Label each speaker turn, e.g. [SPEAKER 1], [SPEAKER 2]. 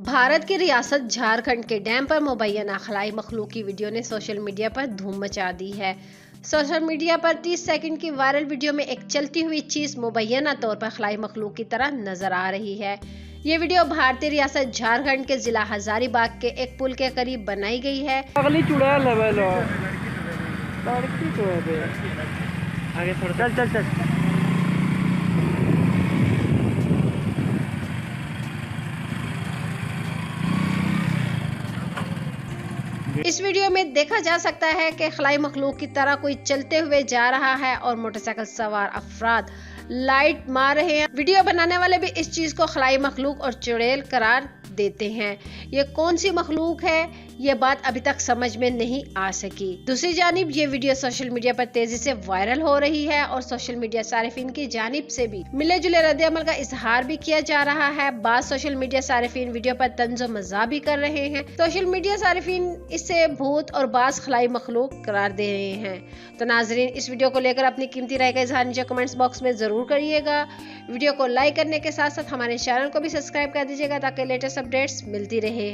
[SPEAKER 1] भारत की रियासत झारखंड के डैम पर मुबैना खलाई मखलूक की वीडियो ने सोशल मीडिया पर धूम मचा दी है। सोशल मीडिया पर 30 सेकंड की वायरल वीडियो में एक चलती हुई चीज मुबैना तौर पर खलाई मखलूक की तरह नजर आ रही है। ये वीडियो भारतीय रियासत झारखंड के जिला हजारीबाग के एक पुल के करीब बनाई गई है।
[SPEAKER 2] अगली चुड़ैल है आगे थोड़ा चल।
[SPEAKER 1] इस वीडियो में देखा जा सकता है कि खलाई मखलूक की तरह कोई चलते हुए जा रहा है और मोटरसाइकिल सवार अफराद लाइट मार रहे हैं। वीडियो बनाने वाले भी इस चीज को खलाई मखलूक और चुड़ैल करार देते हैं। ये कौन सी मखलूक है, ये बात अभी तक समझ में नहीं आ सकी। दूसरी जानिब ये वीडियो सोशल मीडिया पर तेजी से वायरल हो रही है और सोशल मीडिया सारिफीन की जानिब से भी मिले जुले रद्द-ए-अमल का इजहार भी किया जा रहा है। बाद सोशल मीडिया सारिफीन वीडियो पर तंज़ो मज़ाह भी कर रहे हैं। सोशल मीडिया सारिफीन इसे भूत और बाज खलाई मखलूक करार दे रहे हैं। तो नाजरीन, इस वीडियो को लेकर अपनी कीमती राय का इजहार नीचे कमेंट्स बॉक्स में जरूर करिएगा। वीडियो को लाइक करने के साथ साथ हमारे चैनल को भी सब्सक्राइब कर दीजिएगा ताकि लेटेस्ट अपडेट्स मिलती रहे।